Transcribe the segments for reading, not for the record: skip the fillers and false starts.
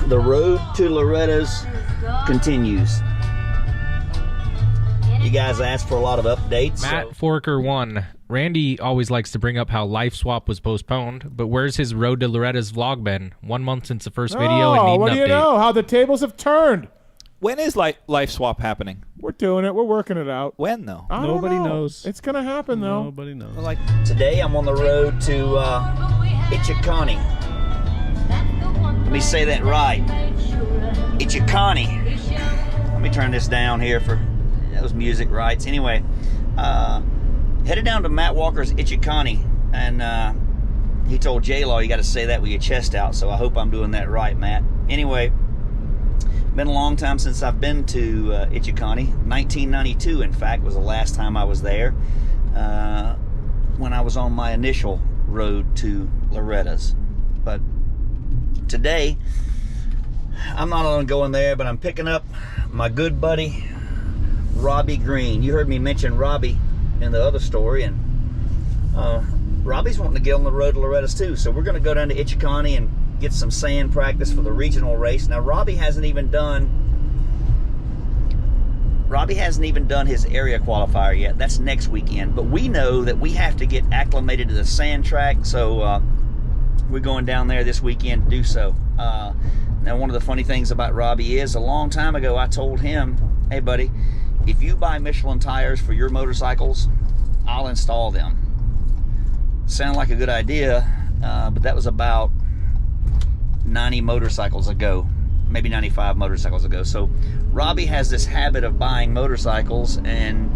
The road to Loretta'S continues. You guys asked for a lot of updates. Matt Forker 1. Randy always likes to bring up how Life Swap was postponed, but where's his Road to Loretta'S vlog been? 1 month since the first video and need an update. What do you know? How the tables have turned. When is Life Swap happening? We're doing it. We're working it out. When, though? Nobody knows. It's going to happen, though. Nobody knows. Like today, I'm on the road to Ichikani. Let me say that right. Ichikani. Let me turn this down here for those music rights. Anyway, headed down to Matt Walker's Ichikani, and he told J-Law you got to say that with your chest out, so I hope I'm doing that right, Matt. Anyway, been a long time since I've been to Ichikani. 1992, in fact, was the last time I was there, when I was on my initial road to Loretta'S. But today, I'm not only going there, but I'm picking up my good buddy, Robbie Green. You heard me mention Robbie in the other story, and Robbie's wanting to get on the road to Loretta'S too. So we're going to go down to Ichikani and get some sand practice for the regional race. Now Robbie hasn't even done his area qualifier yet. That's next weekend. But we know that we have to get acclimated to the sand track, so we're going down there this weekend to do so. Now, one of the funny things about Robbie is, a long time ago, I told him, hey, buddy, if you buy Michelin tires for your motorcycles, I'll install them. Sound like a good idea, but that was about 90 motorcycles ago, maybe 95 motorcycles ago. So Robbie has this habit of buying motorcycles and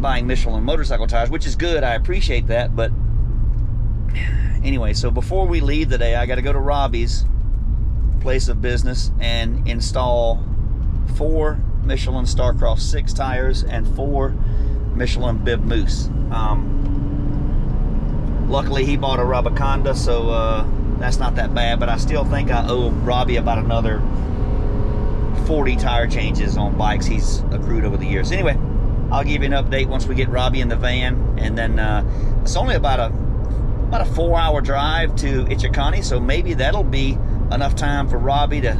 buying Michelin motorcycle tires, which is good. I appreciate that. But anyway, so before we leave today, I got to go to Robbie's place of business and install 4 Michelin Starcross 6 tires and 4 Michelin Bib Moose. Luckily he bought a Rabaconda, so that's not that bad, but I still think I owe Robbie about another 40 tire changes on bikes he's accrued over the years. Anyway, I'll give you an update once we get Robbie in the van, and then it's only about a 4-hour drive to Ichikani, so maybe that'll be enough time for Robbie to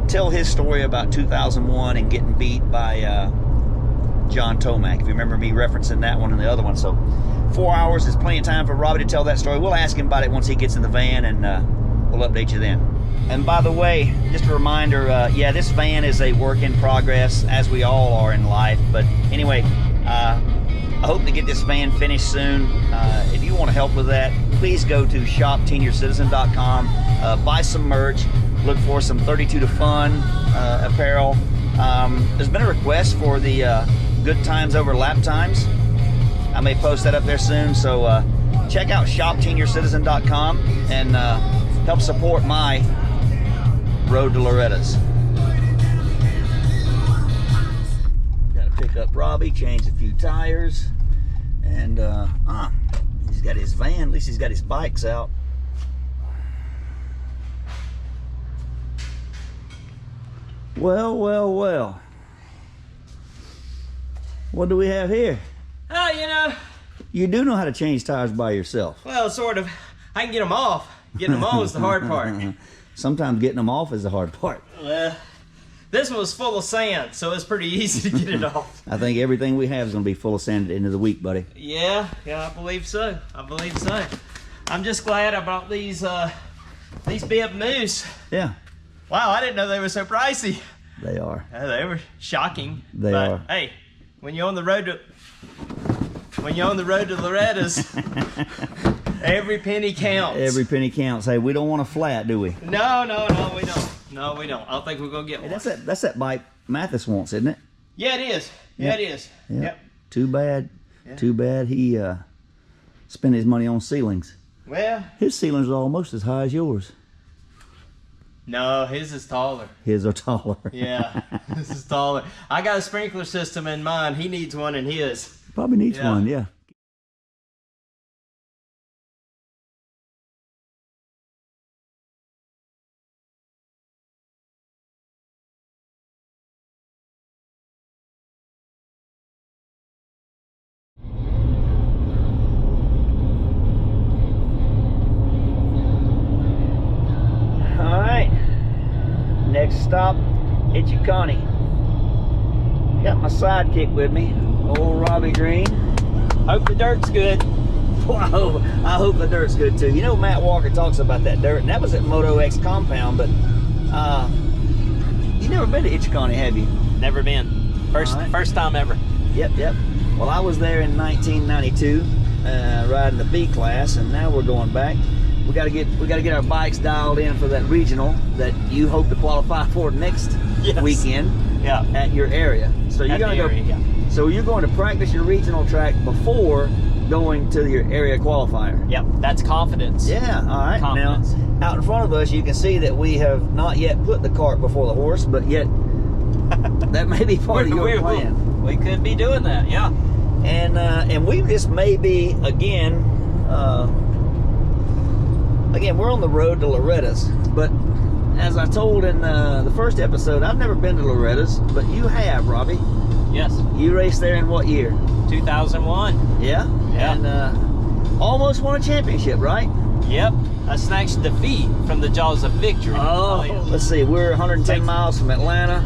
tell his story about 2001 and getting beat by John Tomac. If you remember me referencing that one and the other one. So 4 hours is plenty of time for Robbie to tell that story. We'll ask him about it once he gets in the van, and we'll update you then. And by the way, just a reminder, yeah, this van is a work in progress, as we all are in life. But anyway, I hope to get this van finished soon. If you want to help with that, please go to shop.teenyourcitizen.com, buy some merch, look for some 32 to Fun apparel. There's been a request for the Good Times Over Lap Times. I may post that up there soon, so check out shop.teenyourcitizen.com and help support my road to Loretta'S. Gotta pick up Robbie, change a few tires, and he's got his van. At least he's got his bikes out. Well, well, well. What do we have here? Oh, you know. You do know how to change tires by yourself. Well, sort of. I can get them off. Getting them on is the hard part. Sometimes getting them off is the hard part. Well, this one was full of sand, so it's pretty easy to get it off. I think everything we have is going to be full of sand at the end of the week, buddy. Yeah, I believe so. I believe so. I'm just glad I bought these Bib Moose. Yeah. Wow, I didn't know they were so pricey. They are. They were shocking. They are. Hey, when you're on the road to Loretta'S, every penny counts. Every penny counts. Hey, we don't want a flat, do we? No, we don't. No, we don't. I don't think we're gonna get one. Hey, that's that bike Mathis wants, isn't it? Yeah, it is. Yeah, it is. Yep. Too bad. Yeah. Too bad he spent his money on ceilings. Well, his ceilings are almost as high as yours. No, his is taller. His are taller. Yeah, his is taller. I got a sprinkler system in mine. He needs one in his. Probably needs one, yeah. stop, Itchicony. Got my sidekick with me, old Robbie Green. Hope the dirt's good. Well, I hope the dirt's good too. You know, Matt Walker talks about that dirt, and that was at Moto-X compound, but you never been to Itchicony, have you? Never been. First time ever. Yep. Well, I was there in 1992, riding the B class, and now we're going back. We gotta get our bikes dialed in for that regional that you hope to qualify for next weekend. Yeah. At your area. So you're gonna go. Yeah. So you're going to practice your regional track before going to your area qualifier. Yep. That's confidence. Yeah. All right. Confidence. Now, out in front of us, you can see that we have not yet put the cart before the horse, but yet that may be part of your plan. We could be doing that. Yeah. And we just may be again. Again, we're on the road to Loretta'S, but as I told in the first episode, I've never been to Loretta'S, but you have, Robbie. Yes. You raced there in what year? 2001. Yeah? Yeah. And almost won a championship, right? Yep. I snatched defeat from the jaws of victory. Oh, yeah. Let's see, we're 110 miles from Atlanta.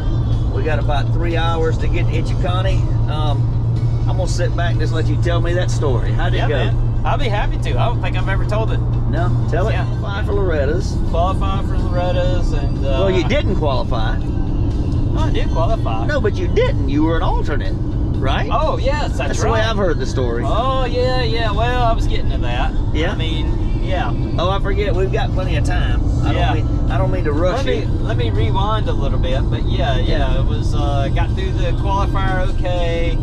We got about 3 hours to get to Itchicony. I'm gonna sit back and just let you tell me that story. How'd it go? Man. I'll be happy to. I don't think I've ever told it. No? Tell it. Yeah. Qualify for Loretta'S. Qualify for Loretta'S and... Well, you didn't qualify. Oh, I did qualify. No, but you didn't. You were an alternate, right? Oh, yes, that's the right. way I've heard the story. Oh, yeah. Well, I was getting to that. Yeah? I mean, yeah. Oh, I forget. We've got plenty of time. I don't mean to rush you. Let me rewind a little bit. But yeah. It was, got through the qualifier okay.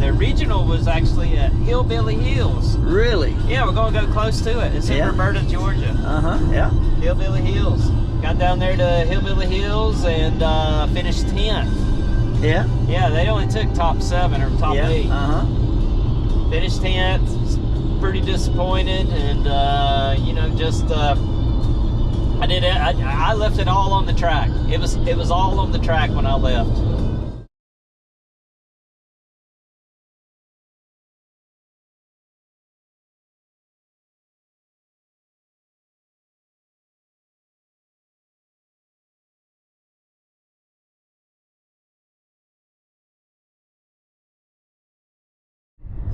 The regional was actually at Hillbilly Hills. Really? Yeah, we're going to go close to it. It's in Roberta, Georgia. Yeah. Hillbilly Hills. Got down there to Hillbilly Hills and finished 10th. Yeah? Yeah, they only took top 7 or top 8. Finished 10th. Was pretty disappointed, and I did it. I left it all on the track. It was all on the track when I left.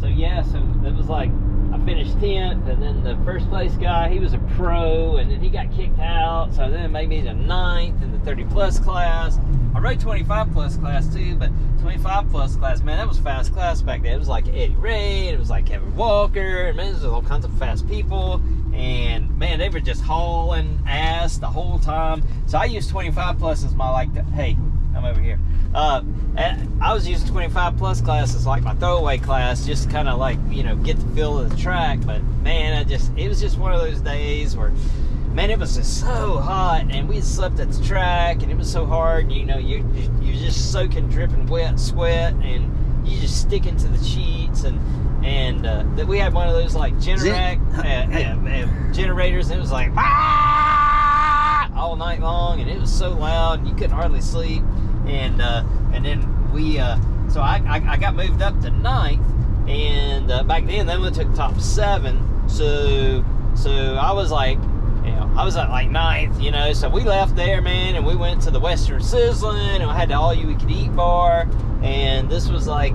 So it was like I finished 10th, and then the first place guy, he was a pro, and then he got kicked out, so then it made me the 9th in the 30 plus class. I rode 25 plus class too, but 25 plus class, man, that was fast class back then. It was like Eddie Ray, it was like Kevin Walker, man, there was all kinds of fast people, and man, they were just hauling ass the whole time. So I used 25 plus as my hey, I'm over here. I was using 25 plus class as like my throwaway class, just kind of like, get the feel of the track. But man, it was just one of those days where, man, it was just so hot, and we had slept at the track, and it was so hard. You're just soaking, dripping wet sweat, and you just sticking to the sheets, and that we had one of those like generators, and it was like all night long, and it was so loud, and you couldn't hardly sleep. And then we, so I got moved up to 9th, and back then they only took top 7. So I was like, I was at like 9th, so we left there, man, and we went to the Western Sizzling, and I had the all-you-can-eat bar, and this was like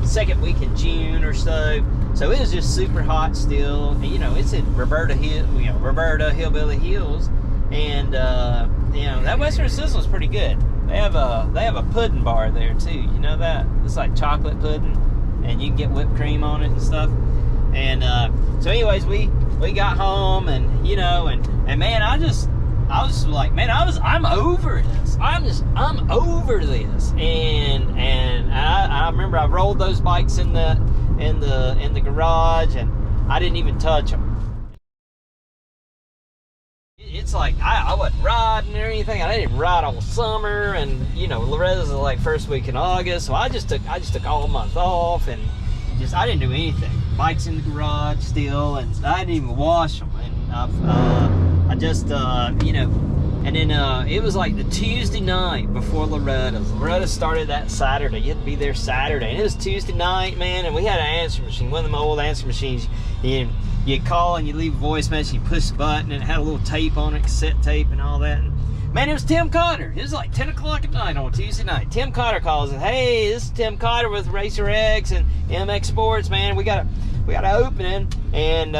second week in June or so. So it was just super hot still. And, it's in Roberta Hillbilly Hills, and that Western Sizzle is pretty good. They have a pudding bar there too. You know that? It's like chocolate pudding, and you can get whipped cream on it and stuff. And so anyways, we got home, and and man, I was like, man, I'm over this. I'm over this. And I remember I rolled those bikes in the garage, and I didn't even touch them. It's like I wasn't riding or anything. I didn't ride all summer, and Loretta'S is like first week in August, so I just took all month off, and I didn't do anything. Bikes in the garage still, and I didn't even wash them. And I just and then it was like the Tuesday night before Loretta'S. Loretta'S started that Saturday. You had to be there Saturday, and it was Tuesday night, man. And we had an answer machine, one of them old answer machines. You call and you leave a voice message, you push the button, and it had a little tape on it, cassette tape and all that. And Man, it was Tim Cotter. It was like 10 o'clock at night on Tuesday night. Tim Cotter calls us. Hey, this is Tim Cotter with Racer X and MX Sports, man. We got an opening, and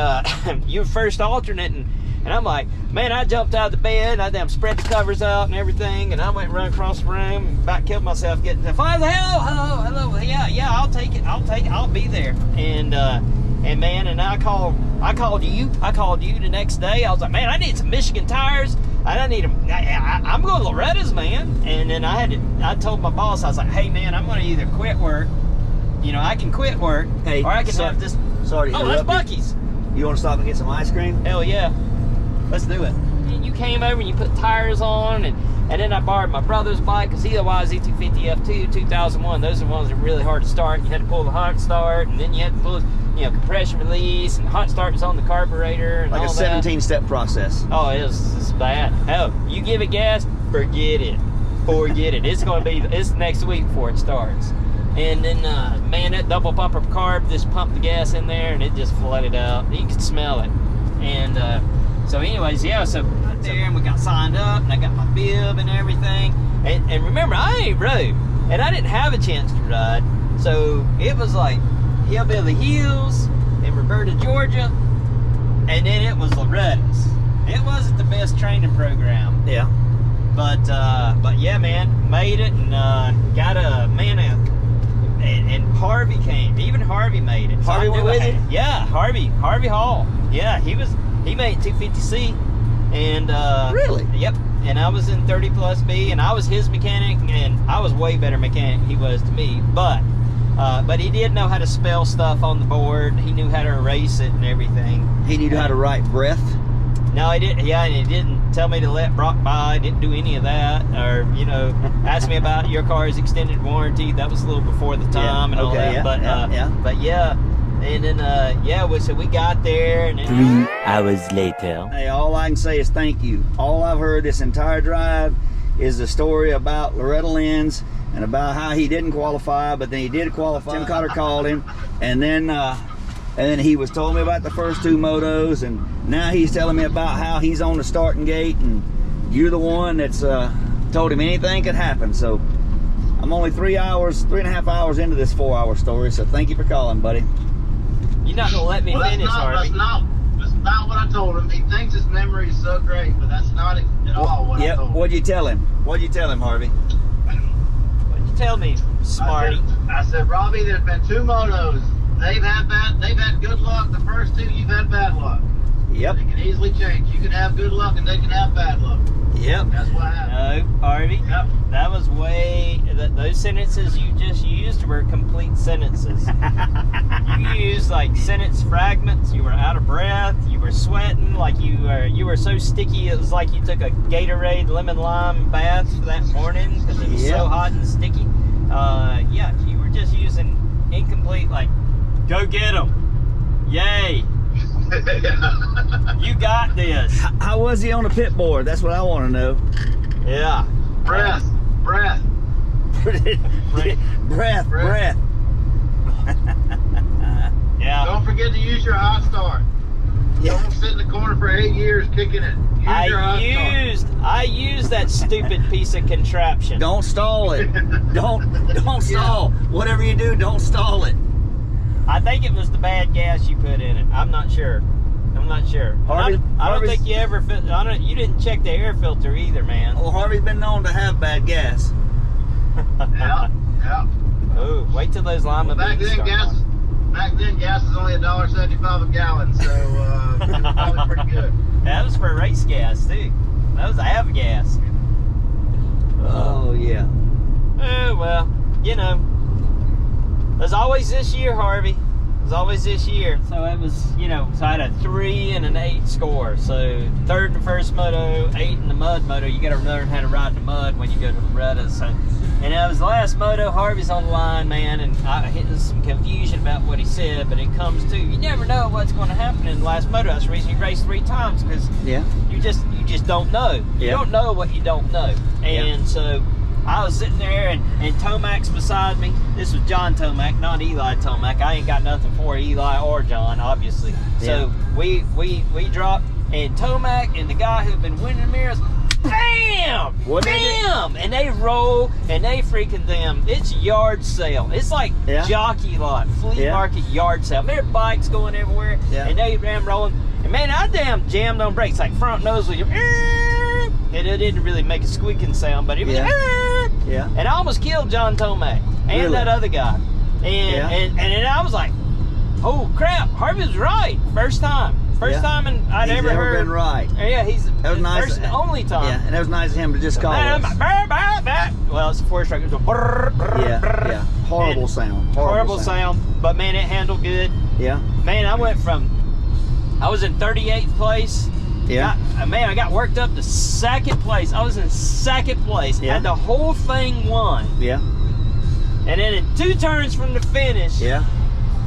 you're first alternate. And I'm like, man, I jumped out of the bed. I damn spread the covers out and everything. And I went run across the room and about killed myself getting the fire. Hello. Yeah, I'll take it. I'll be there. And man, and I called you the next day. I was like, man, I need some Michigan tires. I need them. I'm going to Loretta'S, man. And then I told my boss, I was like, hey, man, I'm going to either quit work. I can quit work, hey, or I can have this. Sorry to Oh, that's interrupt Buc-ee's. You want to stop and get some ice cream? Hell yeah. Let's do it. You came over and you put tires on, and then I borrowed my brother's bike, because he had a YZ250 F2 2001. Those are the ones that are really hard to start. You had to pull the hot start, and then you had to pull compression release, and hot start was on the carburetor and Like all a 17-step process. Oh, it's bad. Oh, you give it gas, forget it. It's next week before it starts. And then, man, that double pumper carb just pumped the gas in there, and it just flooded out. You could smell it. And so anyways, yeah, so out there, and we got signed up, and I got my bib and everything. And remember, I ain't rode, and I didn't have a chance to ride. So it was like Hillbilly Hills in Roberta, Georgia, and then it was Loretta'S. It wasn't the best training program. Yeah. But yeah, man, made it, and got a man, and Harvey came. Even Harvey made it. Harvey went with you? Yeah, Harvey Hall. Yeah, he made 250C, and Really? Yep. And I was in 30 plus B, and I was his mechanic, and I was way better mechanic than he was to me. But he did know how to spell stuff on the board. He knew how to erase it and everything. He knew how to write breath. No, he didn't. Yeah, and he didn't tell me to let Brock buy. Didn't do any of that, or ask me about your car's extended warranty. That was a little before the time and all that. Yeah, but yeah, and then so we got there, and then, 3 hours later. Hey, all I can say is thank you. All I've heard this entire drive is the story about Loretta Lynn's and about how he didn't qualify, but then he did qualify. Tim Cotter called him, and then he was telling me about the first 2 motos, and now he's telling me about how he's on the starting gate, and you're the one that's told him anything could happen. So I'm only 3.5 hours into this 4-hour story, so thank you for calling, buddy. you're not gonna let me finish, Harvey. That's not what I told him. He thinks his memory is so great, but that's not at all what I told him. What'd you tell him? Harvey? What'd you tell me, smarty? I said, Robbie, there's been 2 motos. They've had good luck. The first 2, you've had bad luck. Yep. They can easily change. You can have good luck, and they can have bad luck. Yep. That's what happened. No, Harvey. Yep. That was those sentences you just used were complete sentences. You used like sentence fragments. You were out of breath. You were sweating. Like you were so sticky. It was like you took a Gatorade lemon lime bath that morning because it was so hot and sticky. Yeah, you were just using incomplete, like, go get them. Yay. You got this. How was he on the pit board? That's what I want to know. Yeah. Breath. breath. Yeah. Don't forget to use your hot start. Yeah. Don't sit in the corner for 8 years kicking it. Use your hot start. I used that stupid piece of contraption. Don't stall it. Don't stall. Whatever you do, don't stall it. I think it was the bad gas you put in it. I'm not sure. Harvey, I don't think you ever. You didn't check the air filter either, man. Well, Harvey's been known to have bad gas. Yeah. Oh, wait till those lima Back beans then, start. gas was only $1.75 a gallon, so it was probably pretty good. That was for race gas too. That was avgas. Oh yeah. Oh well, there's always this year, Harvey. There's always this year. So it was, so I had a 3 and an 8 score. So 3rd in the first moto, 8 in the mud moto. You got to learn how to ride in the mud when you go to Loretta'S. So, and that was the last moto. Harvey's on the line, man, and I hit some confusion about what he said. But it comes to, you never know what's going to happen in the last moto. That's the reason you race 3 times, because you just don't know. You don't know what you don't know. And so I was sitting there, and Tomac's beside me. This was John Tomac, not Eli Tomac. I ain't got nothing for Eli or John, obviously. So we dropped, and Tomac and the guy who'd been winning the mirrors, bam! bam, What they do? bam, and they roll and they freaking them. It's yard sale. It's like Yeah. jockey lot, flea Yeah. market yard sale. There are bikes going everywhere, Yeah. and they damn rolling. And man, I damn jammed on brakes like front nose wheel. And it didn't really make a squeaking sound, but it was. Yeah. And I almost killed John Tomac and Really? that other guy. And, Yeah. and then I was like, oh crap, Harvey was right. First time Yeah. time I'd He's ever ever heard. been right. Yeah, he's That was the nice. first and only time. Yeah, and that was nice of him to just call Man, I'm us. like, bah, bah, bah. Well, it's a 4-stroke. It was a brrr, brrr, Yeah, brrr. yeah. Horrible And sound. Horrible sound, but man, it handled good. Yeah, Man, I was in 38th place. yeah. I got worked up to second place. I was in second place. Yeah. Had the whole thing won. Yeah, And then in 2 turns from the finish, yeah,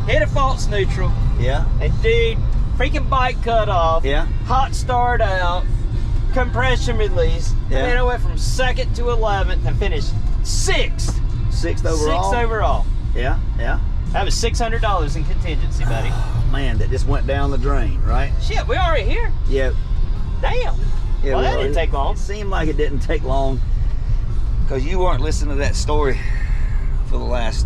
hit a false neutral. yeah, And dude, freaking bike cut off. yeah. Hot start out. Compression release. Yeah. And then I went from 2nd to 11th and finished 6th. Sixth overall. 6th overall. Yeah, yeah. That was $600 in contingency, buddy. Man, that just went down the drain, right? Shit, we already here. Yeah. Damn. Yeah, Well, that didn't take long. It seemed like it didn't take long because you weren't listening to that story for the last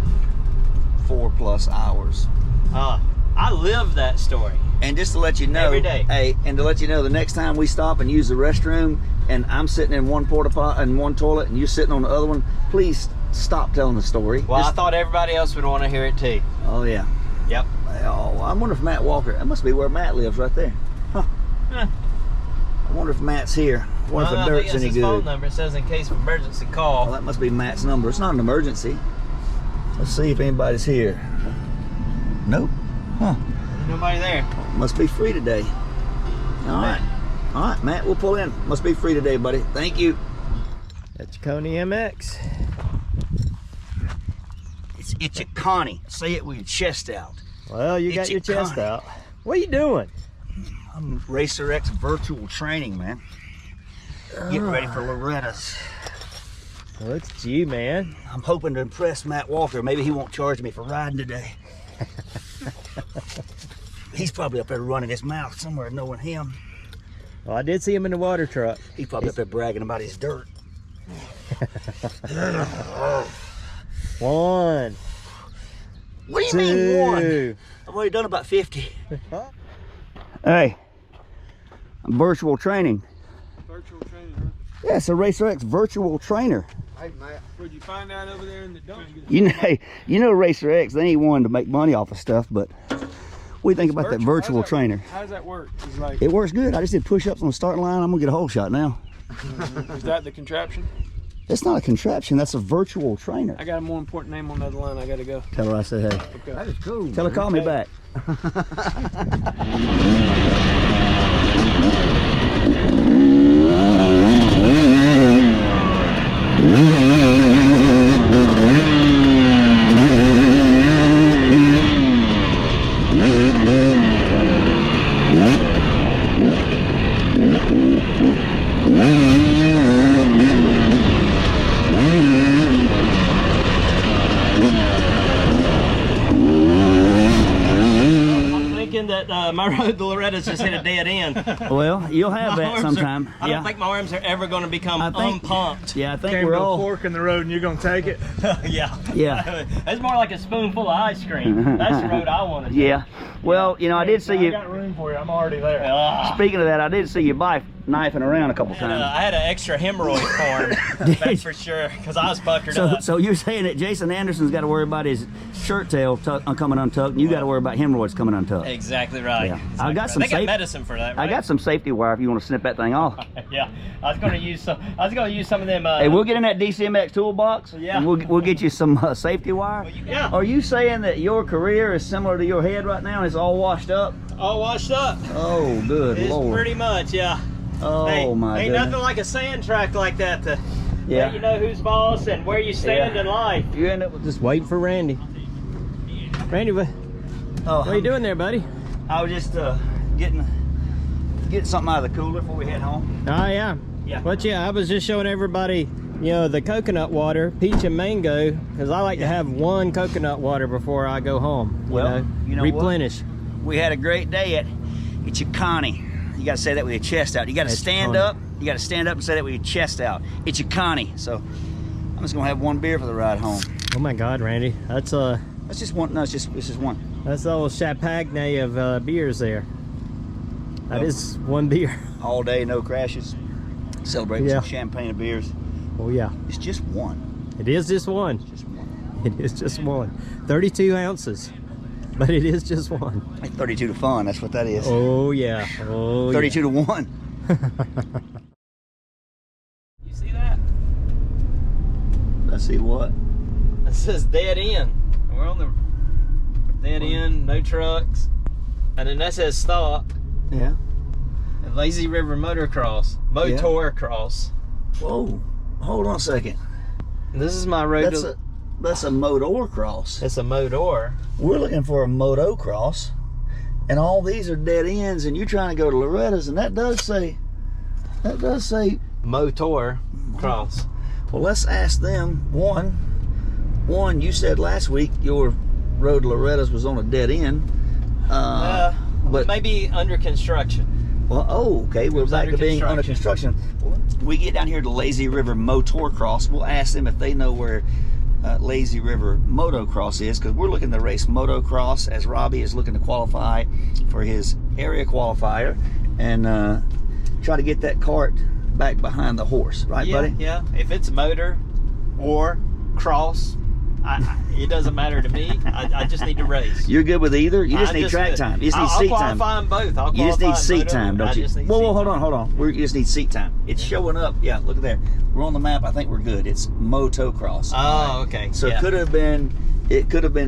4+ hours. I live that story. And just to let you know, Every day. hey, and to let you know, the next time we stop and use the restroom, and I'm sitting in one porta potty and one toilet, and you're sitting on the other one, please stop telling the story. Well, Just- I thought everybody else would want to hear it too. oh yeah. Yep. Oh, I wonder if Matt Walker. That must be where Matt lives, right there. Huh. Huh. I wonder if Matt's here. I wonder if the dirt's any his phone good. number. It says in case of emergency Well, call. that must be Matt's number. It's not an emergency. Let's see if anybody's here. Nope. Huh. Nobody there. Must be free today. All right. All right, Matt, we'll pull in. Must be free today, buddy. Thank you. That's Coney MX. It's a Connie. Say it with your chest out. Well, you got It's your a chest Connie. out. What are you doing? I'm Racer X virtual training, man. Getting ready for Loretta'S. Well, it's you, man. I'm hoping to impress Matt Walker. Maybe he won't charge me for riding today. He's probably up there running his mouth somewhere knowing him. Well, I did see him in the water truck. He's probably up there bragging about his dirt. 1, What do you mean 1? 2. I've already done about 50. Hey, I'm virtual training. Virtual trainer, huh? Yeah, it's a Racer X virtual trainer. Hey, Matt. Where'd you find that over there in the dump? You know Racer X, they ain't one to make money off of stuff, but what do you think about that virtual trainer? How does that work? Is like, It works good. I just did push-ups on the starting line. I'm gonna get a hole shot now. is that the contraption? It's not a contraption, that's a virtual trainer. I got a more important name on the other line. I gotta go. Tell her I said hey. Okay. That is cool. Tell her call me back. I'm thinking that my road to Loretta's just hit a dead end. Well, you'll have My that arms sometime. I don't think my arms are ever going to become I think- unpumped. Yeah, I think Came we're to a all. fork in the road and you're gonna take it. Yeah. Yeah. That's more like a spoonful of ice cream. That's the road I want to take. Yeah. Well, you know, I did see I you. got room for you. I'm already there. Speaking of that, I did see you knifing around a couple times. I had an extra hemorrhoid form, that's for sure, because I was puckered up. So you're saying that Jason Anderson's got to worry about his shirt tail coming untucked, and you got to worry about hemorrhoids coming untucked. Exactly right. Yeah. Exactly I got right. some They got safe- medicine for that, right? I got some safety wire if you want to snip that thing off. Yeah, I was going to use some. I was going to use some of them. Hey, we'll get in that DCMX toolbox. Yeah. And we'll get you some safety wire. Yeah. Are you saying that your career is similar to your head right now? And it's all washed up? All washed up. Oh, good It's lord. pretty much, yeah. Oh Hey, my ain't goodness. nothing like a sand track like that to Yeah. let you know who's boss and where you stand Yeah. in life. You end up with this. Waiting for Randy. Randy, what Oh, are you doing there, buddy? I was just getting something out of the cooler before we head home. Oh yeah. Yeah. But yeah, I was just showing everybody, you know, the coconut water, peach and mango, because I like to have one coconut water before I go home. Well, you know what? replenish. We had a great day at Chicani. You got to say that with your chest out. You got to At stand Chicani. up You got to stand up and say that with your chest out. It's your Connie. So I'm just gonna have one beer for the ride home. Oh my God, Randy, that's just one. No, it's just one. That's a little champagne of beers there. That is one beer. All day, no crashes. Celebrating some champagne and beers. Oh yeah. It's just one. It is just one. Just one. It is just one. 32 ounces. But it is just one. Like 32 to fun, that's what that is. Oh yeah. Oh 32 yeah. to 1. You see that? Let's see what. It says dead end. We're on the dead end, no trucks. And then that says stop. Yeah. And Lazy River Motocross. Motocross. Whoa. Hold on a second. And this is my road. That's a motocross. It's a motor. We're looking for a motocross, and all these are dead ends, and you're trying to go to Loretta'S, and that does say Motor cross. Well, let's ask them. One, you said last week your road to Loretta'S was on a dead end. But maybe under construction. Well, okay. We're back to being under construction. We get down here to Lazy River Motocross. We'll ask them if they know where Lazy River Motocross is, because we're looking to race motocross as Robbie is looking to qualify for his area qualifier and try to get that cart back behind the horse, right, buddy? Yeah. If it's motor or cross, it doesn't matter to me. I just need to race. You're good with either? You just need track time. You just need seat time. I'll qualify them both. You just need seat time, don't you? Whoa, hold on. You just need seat time. It's showing up. Yeah, look at there. We're on the map. I think we're good. It's motocross. Oh, okay. So it could have been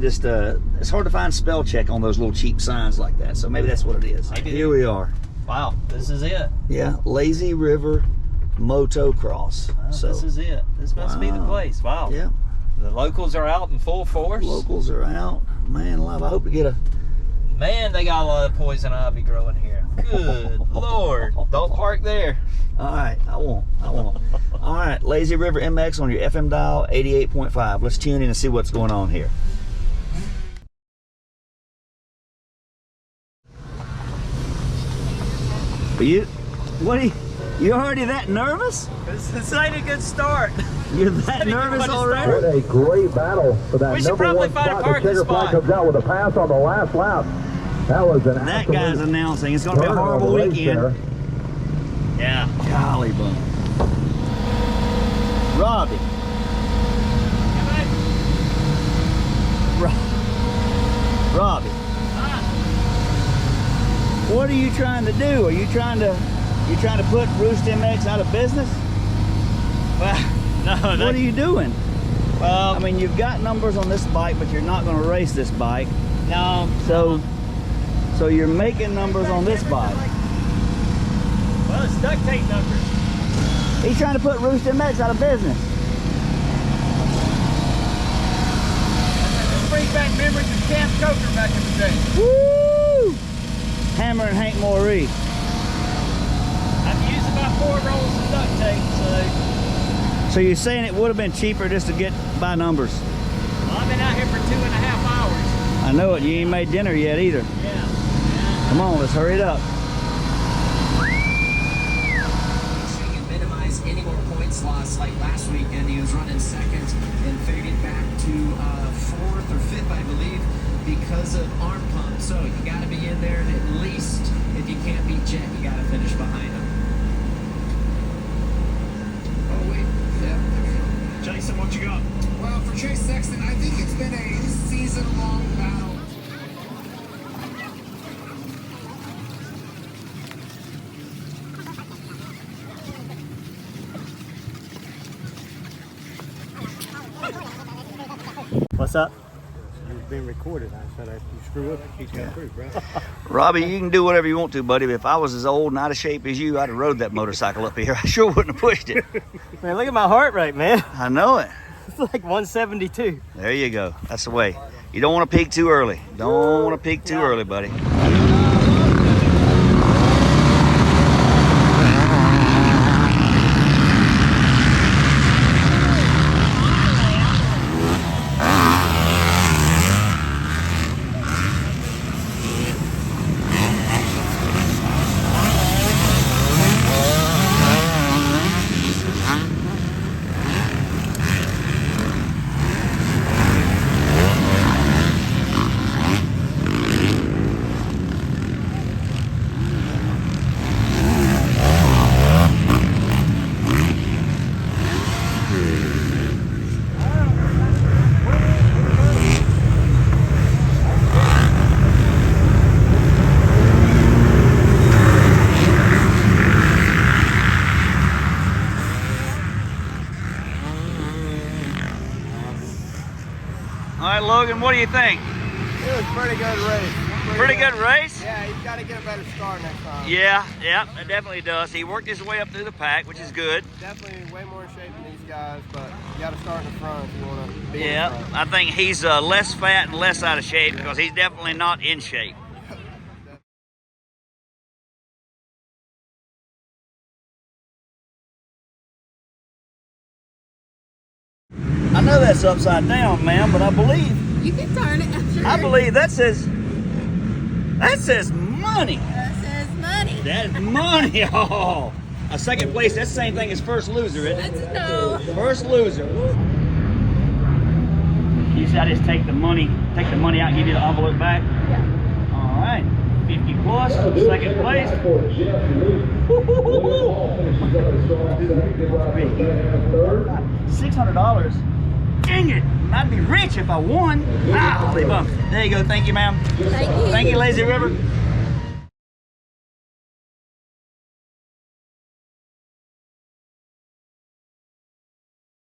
just it's hard to find spell check on those little cheap signs like that. So maybe that's what it is. Here we are. Wow, this is it. Yeah, Lazy River Motocross. Wow, so this is it. This must be the place. Wow. Yeah. The locals are out in full force. Locals are out. Man alive, I hope to get a... Man, they got a lot of poison ivy growing here. Good Lord. Don't park there. All right, I won't. All right, Lazy River MX on your FM dial, 88.5. Let's tune in and see what's going on here. You already that nervous? This ain't a good start. You're that nervous already? What a great battle for that We should probably find a parking Checkered flag spot. comes out with a pass on the last lap. That was an That guy's announcing it's going to be a horrible weekend. Yeah. Golly bum. Robbie. Robbie. What are you trying to do? Are you trying to put Roost MX out of business? Well, no. What are you doing? Well, I mean, you've got numbers on this bike, but you're not going to race this bike. no. So you're making numbers on this bike. Well, it's duct tape numbers. He's trying to put Roost MX out of business. Bring back memories of Camp Coker back in the day. Woo! Hammer and Hank Moree. I've used about 4 rolls of duct tape, So you're saying it would have been cheaper just to get by numbers? well, I've been out here for 2.5 hours. I know it. You ain't made dinner yet either. Yeah. Come on, let's hurry it up. So you minimize any more points lost like last weekend. He was running second and faded back to 4th or 5th, I believe, because of arm pump. So you got to be in there, and at least if you can't beat Jet, you got to finish behind him. Oh wait, yeah. Jason, what you got? Well, for Chase Sexton, I think it's been a season-long battle. What's up? You've been recorded. I said if you screw up, she's coming through, bro. Robbie, you can do whatever you want to, buddy. But if I was as old and out of shape as you, I'd have rode that motorcycle up here. I sure wouldn't have pushed it. Man, look at my heart rate, man. I know it. It's like 172. There you go. That's the way. You don't want to peak too early. Don't want to peak too early, buddy. right, Logan, what do you think? It was a pretty good race. Pretty good race? Yeah, he's got to get a better start next time. Yeah, it definitely does. He worked his way up through the pack, which is good. Definitely way more in shape than these guys, but you got to start in the front if you want to be in Yeah, the front. I think he's less fat and less out of shape because he's definitely not in shape. I know that's upside down, ma'am, but I believe You can turn it. Sure. I believe that says money. That says money. That's money. Oh, a second place. That's the same thing as first loser, isn't it? No. First loser. You said I just take the money out, and give you the envelope back. Yeah. All right, 50 plus, second place. $600. Dang it! I'd be rich if I won. Ah, holy bum. There you go. Thank you, ma'am. Thank you. Thank you, Lazy River.